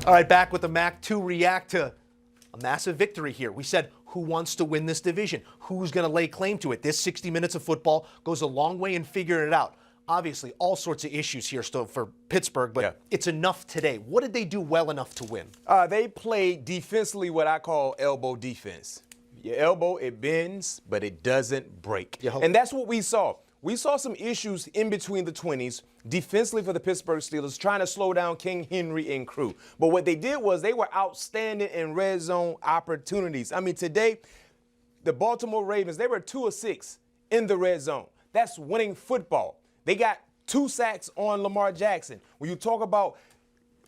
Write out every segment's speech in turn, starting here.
All right, back with the Mac to react to a massive victory here. We said, who wants to win this division? Who's going to lay claim to it? This 60 minutes of football goes a long way in figuring it out. Obviously, all sorts of issues here still for Pittsburgh, but It's enough today. What did they do well enough to win? They played defensively what I call elbow defense. Your elbow, it bends, but it doesn't break. And that's what we saw. We saw some issues in between the 20s defensively for the Pittsburgh Steelers, trying to slow down King Henry and crew. But what they did was they were outstanding in red zone opportunities. I mean, today, the Baltimore Ravens, they were 2 of 6 in the red zone. That's winning football. They got 2 sacks on Lamar Jackson. When you talk about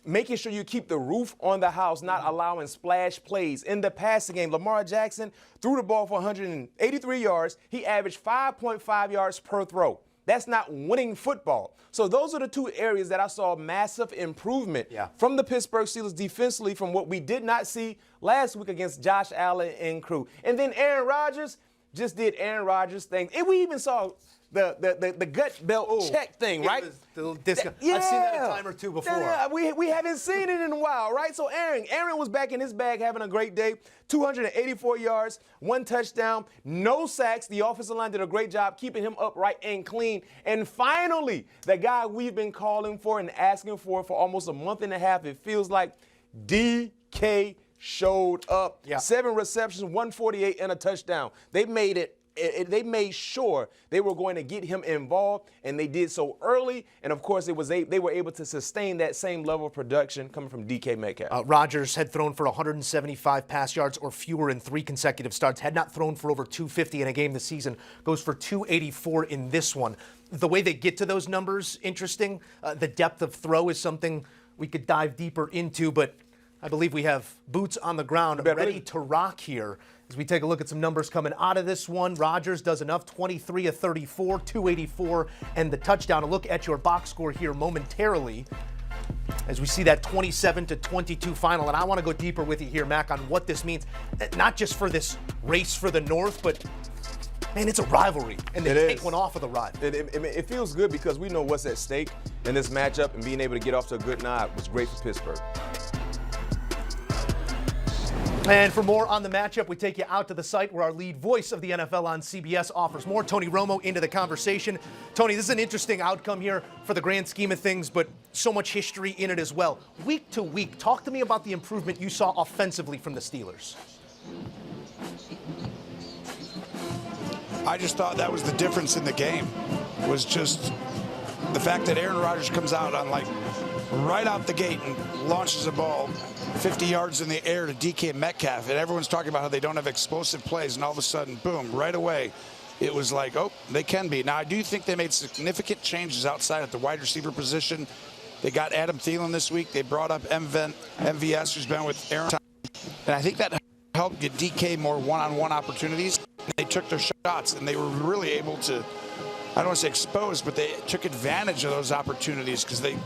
making sure you keep the roof on the house, not allowing splash plays. In the passing game, Lamar Jackson threw the ball for 183 yards. He averaged 5.5 yards per throw. That's not winning football. So those are the 2 areas that I saw massive improvement from the Pittsburgh Steelers defensively from what we did not see last week against Josh Allen and crew. And then Aaron Rodgers just did Aaron Rodgers things. And we even saw the gut belt check thing, right? I've seen that a time or 2 before. We haven't seen it in a while, right? So Aaron was back in his bag having a great day. 284 yards, 1 touchdown, no sacks. The offensive line did a great job keeping him upright and clean. And finally, the guy we've been calling for and asking for almost a month and a half, it feels like, DK showed up. 7 receptions, 148, and a touchdown. They made sure they were going to get him involved, and they did so early. And, of course, they were able to sustain that same level of production coming from DK Metcalf. Rodgers had thrown for 175 pass yards or fewer in 3 consecutive starts, had not thrown for over 250 in a game this season, goes for 284 in this one. The way they get to those numbers, interesting. The depth of throw is something we could dive deeper into, but I believe we have boots on the ground ready to rock here. As we take a look at some numbers coming out of this one, Rodgers does enough, 23 of 34, 284, and the touchdown. A look at your box score here momentarily as we see that 27-22 final. And I want to go deeper with you here, Mac, on what this means, not just for this race for the North, but, man, it's a rivalry, and they take one off of the rival. It feels good because we know what's at stake in this matchup, and being able to get off to a good nod was great for Pittsburgh. And for more on the matchup, we take you out to the site where our lead voice of the NFL on CBS offers more. Tony Romo into the conversation. Tony, this is an interesting outcome here for the grand scheme of things, but so much history in it as well. Week to week, talk to me about the improvement you saw offensively from the Steelers. I just thought that was the difference in the game, was just the fact that Aaron Rodgers comes out on right out the gate and launches a ball 50 yards in the air to DK Metcalf, and everyone's talking about how they don't have explosive plays, and all of a sudden, boom, right away, it was like, oh, they can be. Now, I do think they made significant changes outside at the wide receiver position. They got Adam Thielen this week. They brought up MVS, who's been with Aaron, and I think that helped get DK more one-on-one opportunities. They took their shots, and they were really able to, I don't want to say exposed, but they took advantage of those opportunities because they,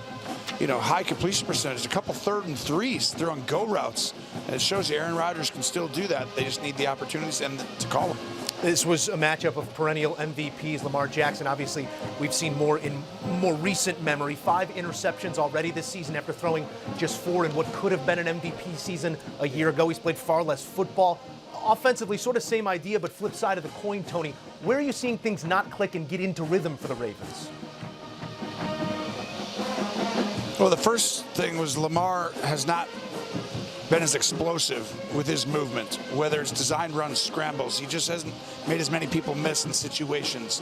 high completion percentage, a couple 3rd and 3s. They're on go routes. And it shows you Aaron Rodgers can still do that. They just need the opportunities and to call them. This was a matchup of perennial MVPs. Lamar Jackson, obviously, we've seen more in more recent memory. 5 interceptions already this season after throwing just 4 in what could have been an MVP season a year ago. He's played far less football. Offensively, sort of same idea, but flip side of the coin, Tony. Where are you seeing things not click and get into rhythm for the Ravens? Well, the first thing was Lamar has not been as explosive with his movement, whether it's design runs, scrambles. He just hasn't made as many people miss in situations.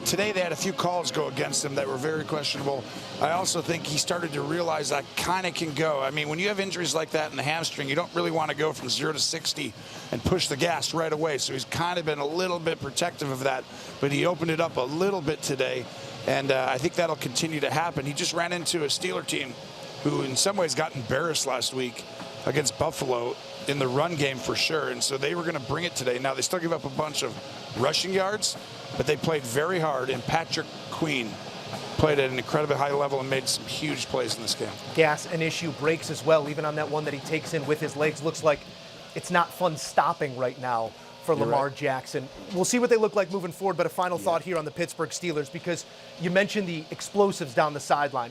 Today they had a few calls go against him that were very questionable. I also think he started to realize I kind of can go. I mean, when you have injuries like that in the hamstring, you don't really want to go from 0 to 60 and push the gas right away. So he's kind of been a little bit protective of that, but he opened it up a little bit today. And I think that'll continue to happen. He just ran into a Steeler team who in some ways got embarrassed last week against Buffalo in the run game for sure. And so they were going to bring it today. Now, they still give up a bunch of rushing yards, but they played very hard. And Patrick Queen played at an incredibly high level and made some huge plays in this game. Gas an issue, breaks as well, even on that one that he takes in with his legs. Looks like it's not fun stopping right now for Lamar Jackson. We'll see what they look like moving forward, but a final thought here on the Pittsburgh Steelers, because you mentioned the explosives down the sideline.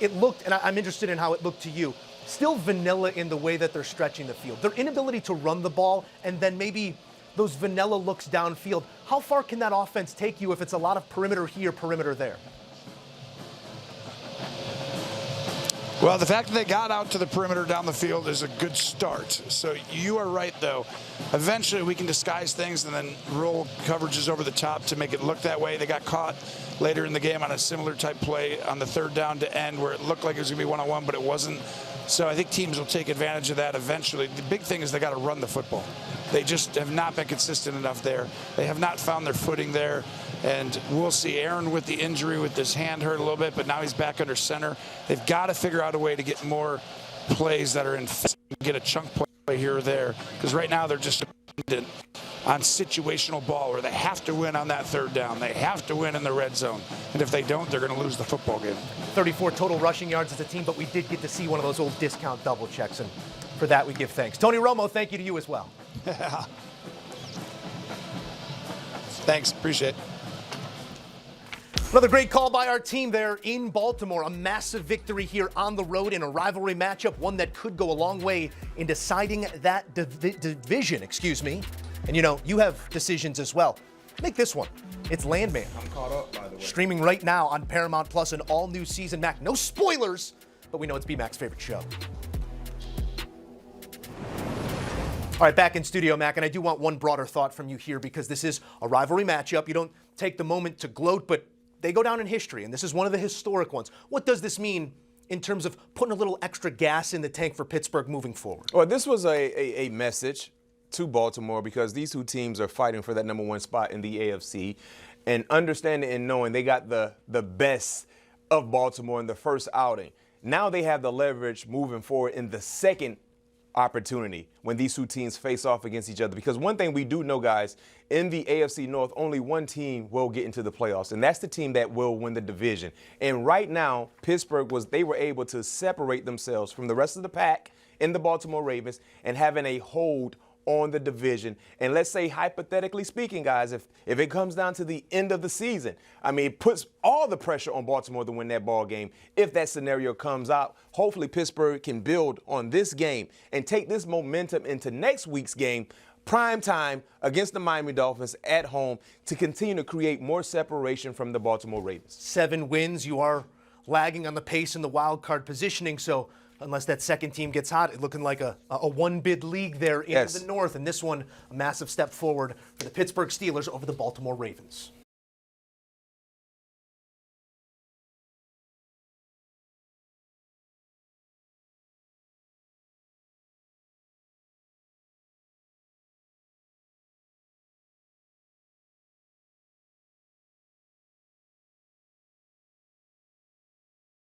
it looked, and I'm interested in how it looked to you, still vanilla in the way that they're stretching the field. Their inability to run the ball and then maybe those vanilla looks downfield. How far can that offense take you if it's a lot of perimeter here, perimeter there? Well, the fact that they got out to the perimeter down the field is a good start. So you are right, though. Eventually, we can disguise things and then roll coverages over the top to make it look that way. They got caught later in the game on a similar type play on the third down to end where it looked like it was going to be one-on-one, but it wasn't. So I think teams will take advantage of that eventually. The big thing is they got to run the football. They just have not been consistent enough there. They have not found their footing there. And we'll see. Aaron with the injury with his hand hurt a little bit, but now he's back under center. They've got to figure out a way to get more plays that are in, get a chunk play here or there. Because right now they're just dependent on situational ball where they have to win on that third down. They have to win in the red zone. And if they don't, they're going to lose the football game. 34 total rushing yards as a team, but we did get to see one of those old discount double checks, and for that we give thanks. Tony Romo, thank you to you as well. Thanks, appreciate it. Another great call by our team there in Baltimore. A massive victory here on the road in a rivalry matchup, one that could go a long way in deciding that division, And you know, you have decisions as well. Make this one. It's Landman. I'm caught up, by the way. Streaming right now on Paramount Plus, an all-new season. Mac, no spoilers, but we know it's B-Mac's favorite show. All right, back in studio, Mac, and I do want one broader thought from you here because this is a rivalry matchup. You don't take the moment to gloat, but they go down in history, and this is one of the historic ones. What does this mean in terms of putting a little extra gas in the tank for Pittsburgh moving forward? Well, this was a message to Baltimore because these two teams are fighting for that number one spot in the AFC, and understanding and knowing they got the best of Baltimore in the first outing. Now they have the leverage moving forward in the second opportunity when these two teams face off against each other. Because one thing we do know, guys, in the AFC North, only one team will get into the playoffs, and that's the team that will win the division. And right now, Pittsburgh they were able to separate themselves from the rest of the pack in the Baltimore Ravens and having a hold on the division. And let's say, hypothetically speaking, guys, if it comes down to the end of the season, I mean, it puts all the pressure on Baltimore to win that ball game. If that scenario comes out, hopefully Pittsburgh can build on this game and take this momentum into next week's game, prime time against the Miami Dolphins at home, to continue to create more separation from the Baltimore Ravens. 7 wins, you are lagging on the pace in the wild card positioning, so unless that second team gets hot, it's looking like a one-bid league there in the North. And this one, a massive step forward for the Pittsburgh Steelers over the Baltimore Ravens.